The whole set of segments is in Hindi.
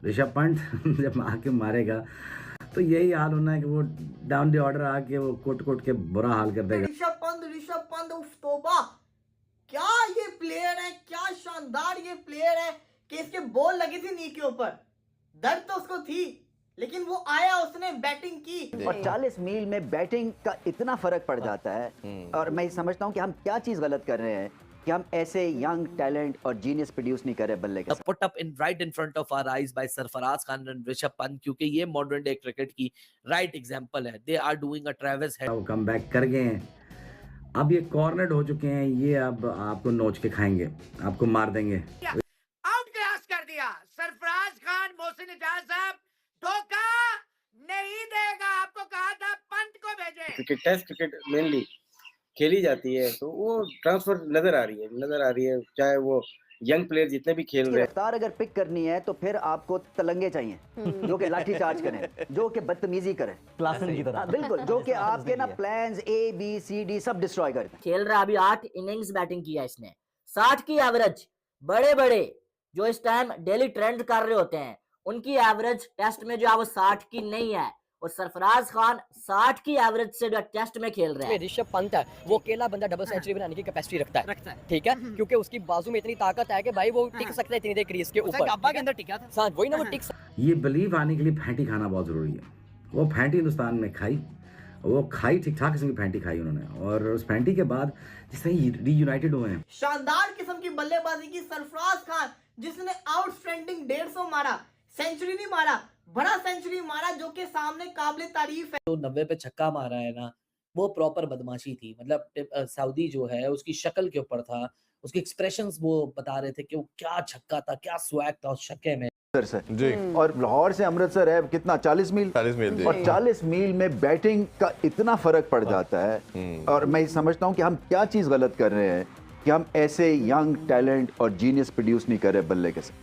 ऋषभ पंत जब आके मारेगा तो यही हाल होना है कि वो डाउन द ऑर्डर आके वो कोट कोट के बुरा हाल कर देगा। ऋषभ पंत उफ तौबा, क्या ये प्लेयर है, क्या शानदार ये प्लेयर है कि इसके बॉल लगी थी नी के ऊपर, दर्द तो उसको थी लेकिन वो आया, उसने बैटिंग की। और 40 मील में बैटिंग का इतना फर्क पड़ जाता है। और मैं समझता हूं कि हम क्या चीज गलत कर रहे हैं कि हम ऐसे यंग टैलेंट और जीनियस प्रोड्यूस नहीं कर रहे बल्ले के साथ। Put up in right in front of our eyes by Sarfaraz Khan and Rishabh Pant, क्योंकि ये मॉडर्न डे क्रिकेट की राइट एग्जांपल है। They are doing a Travis Head. वो कम बैक कर गए हैं, अब ये कॉर्नर्ड हो चुके हैं, ये अब आपको नोच के खाएंगे, आपको मार देंगे। आउट क्लास कर दिया सरफराज खान। मोहसिन इजाज साहब धोखा नहीं देगा, आपको कहा था पंत को भेजें। क्रिकेट टेस्ट क्रिकेट मेनली खेली जाती है तो वो ट्रांसफर नजर आ रही है चाहे वो यंग प्लेयर जितने भी खेल रहे हैं। रफ्तार अगर पिक करनी है तो फिर आपको तलंगे चाहिए जो कि लाठी चार्ज करें, जो कि बदतमीजी करें, क्लासन की तरह। बिल्कुल, जो कि आपके ना plans A B C D सब डिस्ट्रॉय करते हैं। खेल रहा, अभी 8 इनिंग्स बैटिंग किया इसने, 60 की एवरेज। बड़े बड़े जो इस टाइम डेली ट्रेंड कर रहे होते हैं उनकी एवरेज टेस्ट में जो है वो 60 की नहीं है, और सरफराज खान 60 की एवरेज से जो टेस्ट में खेल रहे हैं। ऋषभ पंत है वो अकेला बंदा डबल सेंचुरी बनाने की कैपेसिटी रखता है, ठीक है, क्योंकि उसकी बाजू में इतनी ताकत है कि भाई वो टिक सकता है इतनी देर क्रीज के ऊपर। गब्बा के अंदर टिका था। हाँ, वही ना, वो टिक ये बिलीव आने के लिए फैंटी खाना बहुत जरूरी है। वो फैंटी हिंदुस्तान में खाई, वो खाई ठीक ठाक किस्म की फैंटी खाई उन्होंने, और उस फैंटी के बाद जिस तरह रीयूनाइटेड हुए हैं। शानदार किस्म की बल्लेबाजी की सरफराज खान, जिसने आउटस्टैंडिंग 150 मारा, सेंचुरी नहीं मारा, बड़ा सेंचुरी मारा, जो कि सामने काबिल तारीफ है। तो 90 पे छक्का मारा है ना, वो प्रॉपर बदमाशी थी। मतलब सऊदी जो है उसकी शक्ल के ऊपर था, उसके एक्सप्रेशंस वो बता रहे थे कि वो क्या छक्का था, क्या स्वैग था उस छक्के में। जी। और लाहौर से अमृतसर है कितना, 40 मील। 40 मील और 40 मील में बैटिंग का इतना फर्क पड़ जाता है। और मैं समझता हूं कि हम क्या चीज गलत कर रहे हैं कि हम ऐसे यंग टैलेंट और जीनियस प्रोड्यूस नहीं कर रहे बल्ले के साथ।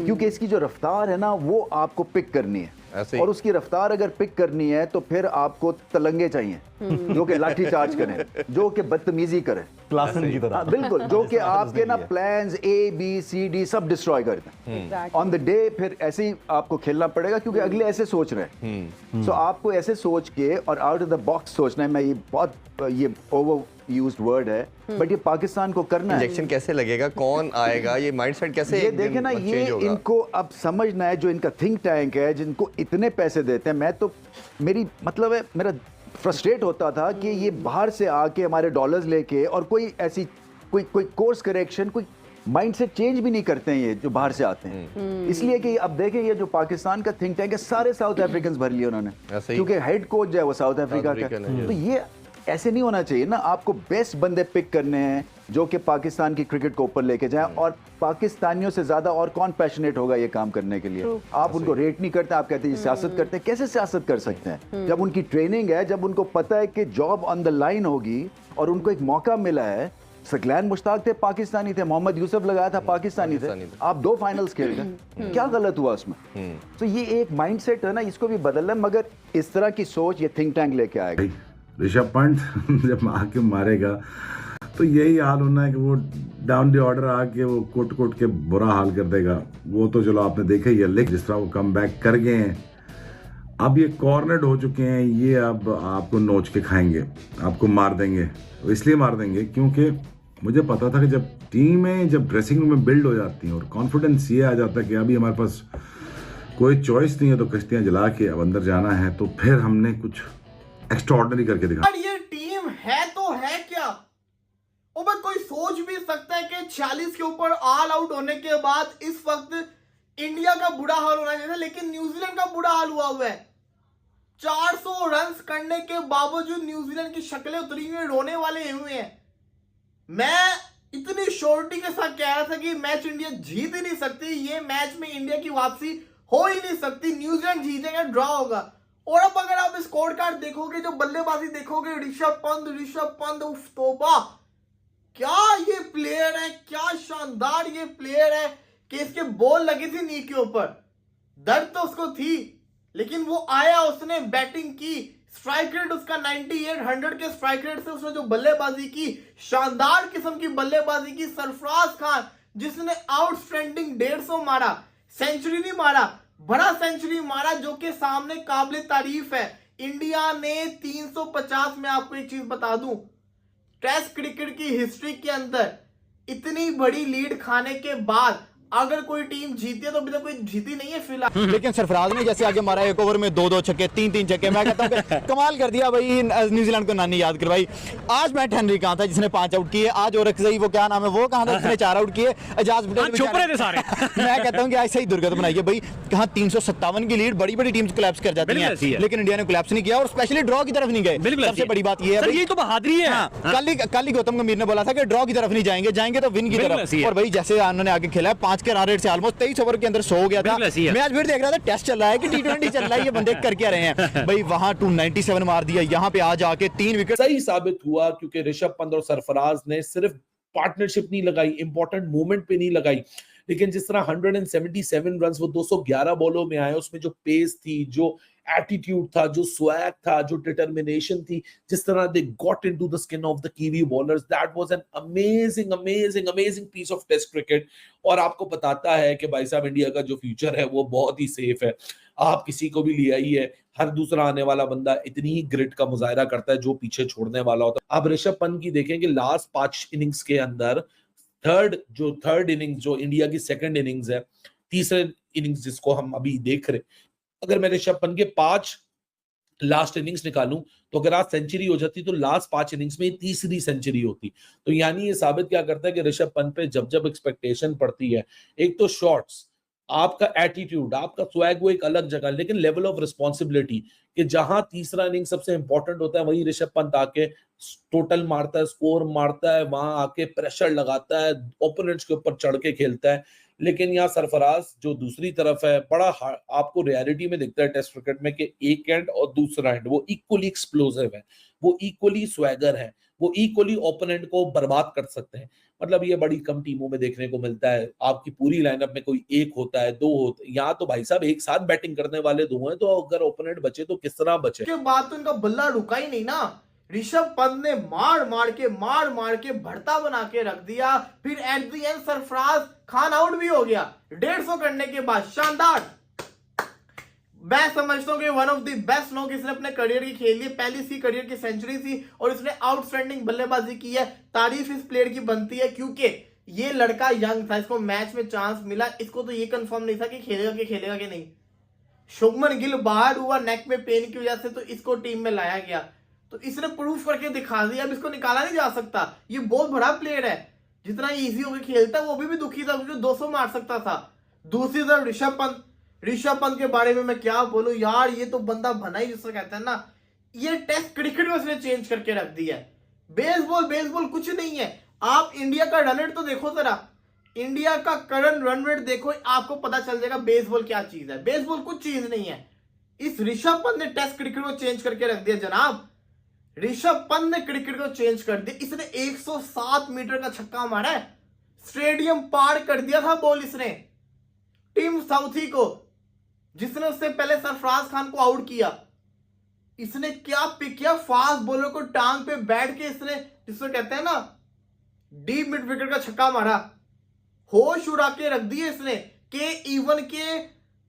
क्योंकि इसकी जो रफ्तार है ना वो आपको पिक करनी है, और उसकी रफ्तार अगर पिक करनी है तो फिर आपको तलंगे चाहिए जो कि लाठी चार्ज करें, जो कि बदतमीजी करें, क्लासन की तरह। बिल्कुल, जो कि आपके ना plans A B C D सब डिस्ट्रॉय करते हैं ऑन द डे। फिर ऐसे ही आपको खेलना पड़ेगा क्योंकि अगले ऐसे सोच रहे हैं। सो आपको ऐसे सोच के और आउट ऑफ द बॉक्स सोचना है। मैं ये बहुत ये ओवर यूज्ड वर्ड है, बट ये पाकिस्तान को करना है। इंजेक्शन कैसे लगेगा, कौन आएगा, ये माइंडसेट कैसे ये देखे ना, ये इनको अब समझना है, जो इनका थिंक टैंक है जिनको इतने पैसे देते हैं। मैं तो मेरी मतलब है, मेरा फ्रस्ट्रेट होता था कि ये बाहर से आके हमारे डॉलर्स लेके और कोई ऐसी कोई कोर्स करेक्शन, कोई माइंडसेट चेंज भी नहीं करते हैं ये जो बाहर से आते हैं। इसलिए कि अब देखें, ये जो पाकिस्तान का थिंक टैंक है सारे साउथ अफ्रीकन भर लिए उन्होंने, क्योंकि हेड कोच जो है वो साउथ अफ्रीका का। तो ये ऐसे नहीं होना चाहिए ना। आपको बेस्ट बंदे पिक करने हैं जो कि पाकिस्तान की क्रिकेट को ऊपर लेके जाएं, और पाकिस्तानियों से ज्यादा और कौन पैशनेट होगा ये काम करने के लिए। आप उनको रेट नहीं करते, आप कहते हैं सियासत करते हैं। कैसे सियासत कर सकते हैं जब उनकी ट्रेनिंग है, जब उनको पता है कि जॉब ऑन द लाइन होगी और उनको एक मौका मिला है। सकलैन मुश्ताक थे, पाकिस्तानी थे, मोहम्मद यूसुफ लगाया था, पाकिस्तानी थे। आप 2 फाइनल्स खेल गए, क्या गलत हुआ उसमें? तो ये एक माइंडसेट है ना, इसको भी बदलना, मगर इस तरह की सोच ये थिंक टैंक लेके आएगा। ऋषभ पंत जब आके मारेगा तो यही हाल होना है कि वो डाउन द ऑर्डर आके वो कोट कोट के बुरा हाल कर देगा। वो तो चलो आपने देखा ही है, लेकिन जिस तरह वो कम बैक कर गए हैं, अब ये कॉर्नर्ड हो चुके हैं, ये अब आपको नोच के खाएंगे, आपको मार देंगे। इसलिए मार देंगे क्योंकि मुझे पता था कि जब टीमें जब ड्रेसिंग रूम में बिल्ड हो जाती हैं और कॉन्फिडेंस ये आ जाता है कि अभी हमारे पास कोई चॉइस नहीं है, तो कश्तियाँ जला के अब अंदर जाना है, तो फिर हमने कुछ एक्स्ट्राऑर्डिनरी करके दिखा। ये टीम है तो है क्या? ओ भाई, कोई सोच भी सकता है कि 40 के ऊपर ऑल आउट होने के बाद इस वक्त इंडिया का बुरा हाल होना चाहिए, लेकिन न्यूजीलैंड का बुरा हाल हुआ है। 400 रन करने के बावजूद न्यूजीलैंड की शक्लें उतरी हुई, रोने वाले हुए हैं। मैं इतनी श्योरिटी के साथ कह रहा था कि मैच इंडिया जीत ही नहीं सकती, ये मैच में इंडिया की वापसी हो ही नहीं सकती, न्यूजीलैंड जीतेगा, ड्रॉ होगा। और अब अगर आप स्कोर कार्ड देखोगे, जो बल्लेबाजी देखोगे, ऋषभ पंत उफ तौबा, क्या ये प्लेयर है, क्या शानदार ये प्लेयर है कि इसके बॉल लगी थी नी के ऊपर, दर्द तो उसको थी लेकिन वो आया, उसने बैटिंग की। स्ट्राइक रेट उसका 98, 100 के स्ट्राइक रेट से उसने जो बल्लेबाजी की, शानदार किस्म की बल्लेबाजी की। सरफराज खान, जिसने आउटस्टैंडिंग 150 मारा, सेंचुरी नहीं मारा, बड़ा सेंचुरी मारा जो कि सामने काबिल तारीफ है। इंडिया ने 350 में, आपको एक चीज बता दूं, टेस्ट क्रिकेट की हिस्ट्री के अंदर इतनी बड़ी लीड खाने के बाद अगर कोई टीम जीती है तो अभी तक कोई जीती नहीं है फिलहाल। लेकिन सरफराज ने जैसे आगे मारा, एक ओवर में 2-2 छक्के, 3-3 छक्के, मैं कहता हूं कि कमाल कर दिया भाई, न्यूजीलैंड को नानी याद करवाई। आज मैट हेनरी कहां था जिसने 5 आउट किए, आज औरकजई वो क्या नाम है वो कहां था जिसने 4 आउट किए, एजाज पटेल चुप रहे थे सारे। मैं कहता हूं कि ऐसे ही दुर्गत बनाई है भाई, कहां 357 की लीड, बड़ी बड़ी टीम्स कोलैप्स कर जाती हैं, लेकिन इंडिया ने कोलैप्स नहीं किया और स्पेशली ड्रॉ की तरफ नहीं गए। सबसे बड़ी बात ये है, ये तो बहादुरी है। कल ही गौतम गंभीर ने बोला था कि ड्रॉ की तरफ नहीं जाएंगे, जाएंगे तो विन की तरफ, और भाई जैसे उन्होंने आगे खेला है, 5 के रन रेट से ऑलमोस्ट 23 ओवर के अंदर 100 हो गया था। मैं आज फिर देख रहा था टेस्ट चल रहा है कि T20 चल रहा है, ये बंदे कर क्या रहे हैं भाई, वहां 297 मार दिया, यहाँ पे आज आके 3 विकेट। सही साबित हुआ क्योंकि ऋषभ पंत और सरफराज ने सिर्फ पार्टनरशिप नहीं लगाई, इंपॉर्टेंट मोमेंट पे नहीं लगाई, लेकिन जिस तरह 177 रन्स वो 211 बॉलों में आए, उसमें जो पेस थी, जो एटीट्यूड था, जो स्वैग था, जो डिटर्मिनेशन थी, जिस तरह they got into the skin of the Kiwi bowlers, that was an amazing piece of test cricket. और आपको बताता है कि भाई साहब इंडिया का जो फ्यूचर है वो बहुत ही सेफ है। आप किसी को भी ले आइए, हर दूसरा आने वाला बंदा इतनी ही ग्रिट का मुजाहरा करता है जो पीछे छोड़ने वाला होता है। आप ऋषभ पंत की देखें कि लास्ट 5 इनिंग्स के अंदर थर्ड इनिंग्स जो इंडिया की सेकंड इनिंग्स है, तीसरे इनिंग्स जिसको हम अभी देख रहे, अगर मैं ऋषभ पंत के 5 लास्ट इनिंग्स निकालूं तो अगर आज सेंचुरी हो जाती तो लास्ट 5 इनिंग्स में तीसरी सेंचुरी होती। तो यानी ये साबित क्या करता है कि ऋषभ पंत पे जब एक्सपेक्टेशन पड़ती है, एक तो शॉट्स, आपका एटीट्यूड, आपका स्वैग, वो एक अलग जगह, लेकिन लेवल ऑफ रिस्पॉन्सिबिलिटी कि जहां तीसरा इनिंग सबसे इंपॉर्टेंट होता है वहीं ऋषभ पंत आके टोटल मारता है, स्कोर मारता है, वहां आके प्रेशर लगाता है, ओपोनेंट्स के ऊपर चढ़ के खेलता है। लेकिन यहाँ सरफराज जो दूसरी तरफ है, बड़ा आपको रियलिटी में दिखता है टेस्ट क्रिकेट में कि एक एंड और दूसरा एंड वो इक्वली एक्सप्लोसिव है, वो इक्वली स्वैगर है, वो इक्वली ओपोनेंट को बर्बाद कर सकते हैं। मतलब ये बड़ी कम टीमों में देखने को मिलता है, आपकी पूरी लाइनअप में कोई एक होता है, 2 होते हैं, यहाँ तो भाई साहब एक साथ बैटिंग करने वाले 2 हैं, तो अगर ओपोनेंट बचे तो किस तरह बचे। के बाद तो इनका बल्ला रुका ही नहीं ना, ऋषभ पंत ने मार मार के भरता बना के रख दिया। फिर at the end Sarfaraz Khan out भी हो गया 150 करने के बाद। शानदार, मैं समझता हूं कि one of the best knock इसने अपने करियर की खेली है, पहली इसकी करियर की सेंचुरी थी और इसने आउटस्टैंडिंग बल्लेबाजी की है। तारीफ इस प्लेयर की बनती है क्योंकि ये लड़का यंग था, इसको मैच में चांस मिला, इसको तो ये कंफर्म नहीं था कि खेलेगा कि नहीं। शुभमन गिल बाहर हुआ नेक में पेन की वजह से, तो इसको टीम में लाया गया, तो इसने प्रूफ करके दिखा दिया, अब इसको निकाला नहीं जा सकता। ये बहुत बड़ा प्लेयर है, जितना इजी होकर खेलता है वो भी दुखी था क्योंकि 200 मार सकता था। दूसरी तरफ ऋषभ पंत के बारे में मैं क्या बोलूं यार, ये तो बंदा बना ही, जिसको कहते हैं ना, ये टेस्ट क्रिकेट में उसने चेंज करके रख दिया है। बेसबॉल कुछ नहीं है। आप इंडिया का रन रेट तो देखो जरा, इंडिया का करंट रन रेट देखो, आपको पता चल जाएगा बेसबॉल क्या चीज है। बेसबॉल कुछ चीज नहीं है। इस ऋषभ पंत ने टेस्ट क्रिकेट को चेंज करके रख दिया जनाब। ऋषभ पंत ने क्रिकेट को चेंज कर दिया। इसने 107 मीटर का छक्का मारा है, स्टेडियम पार कर दिया था बॉल इसने टीम साउथी को, जिसने उससे पहले सरफराज खान को आउट किया। इसने क्या पिक किया, फास्ट बॉलर को टांग पे बैठ के इसने, जिसको कहते हैं ना, डीप मिड विकेट का छक्का मारा। होश उड़ा के रख दिए इसने के इवन के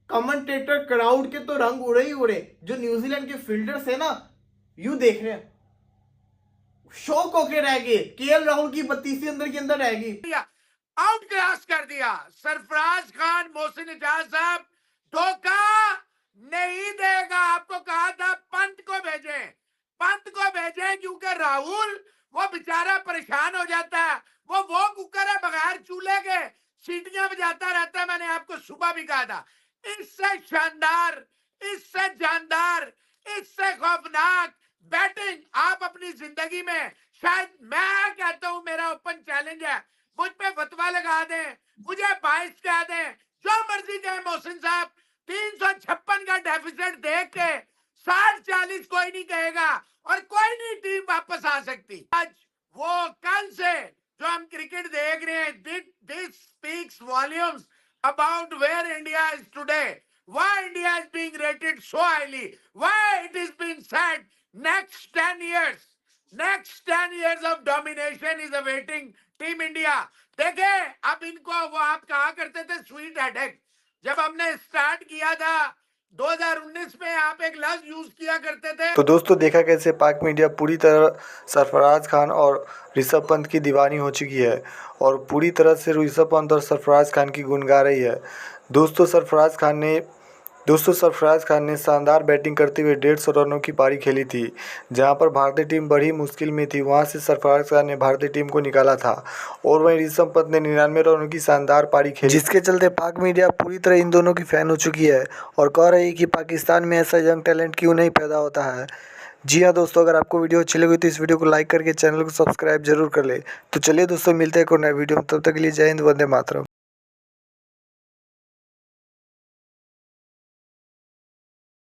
कमेंटेटर क्राउड के तो रंग उड़े ही उड़े। जो न्यूजीलैंड के फील्डर्स है ना, यू देख रहे हैं, शौक होके रह गए। केएल राहुल की 32 अंदर के अंदर रह गई। आउट क्रॉस कर दिया सरफराज खान। मोहसिन इजाज साहब धोखा नहीं देगा। आपको कहा था पंत को भेजें क्योंकि राहुल वो बेचारा परेशान हो जाता है। वो कुकर है बगैर चूल्हे के, सीटियां बजाता रहता है। मैंने आपको सुबह भी कहा था, इससे शानदार, इससे जानदार, इससे खौफनाक बैटिंग आप अपनी जिंदगी में, शायद मैं कहता हूं, मेरा ओपन चैलेंज है, मुझ पे फतवा लगा दें, मुझे 22 कह दें, जो मर्जी कहे मोहसिन साहब, 356 का डेफिसिट देख के 60-40 कोई नहीं कहेगा और कोई नहीं टीम वापस आ सकती। आज वो कल से जो हम क्रिकेट देख रहे हैं, this speaks volumes about where India is today, why India is being rated so highly, why it is being said next 10 years of domination is awaiting Team India। देखे अब इनको, वो आप कहा करते थे स्वीट हेडेक, जब हमने स्टार्ट किया था 2019 में आप एक लफ्ज यूज किया करते थे। तो दोस्तों देखा कैसे पाक मीडिया पूरी तरह सरफराज खान और ऋषभ पंत की दीवानी हो चुकी है और पूरी तरह से ऋषभ पंत और सरफराज खान की गुण गा रही है। दोस्तों सरफराज खान ने शानदार बैटिंग करते हुए 150 रनों की पारी खेली थी। जहां पर भारतीय टीम बड़ी मुश्किल में थी, वहां से सरफराज खान ने भारतीय टीम को निकाला था और वहीं ऋषभ पंत ने 99 रनों की शानदार पारी खेली, जिसके चलते पाक मीडिया पूरी तरह इन दोनों की फैन हो चुकी है और कह रही है कि पाकिस्तान में ऐसा यंग टैलेंट क्यों नहीं पैदा होता है। जी हाँ दोस्तों, अगर आपको वीडियो अच्छी लगी तो इस वीडियो को लाइक करके चैनल को सब्सक्राइब जरूर कर ले। तो चलिए दोस्तों, मिलते हैं एक और नए वीडियो में, तब तक के लिए जय हिंद, वंदे मातरम।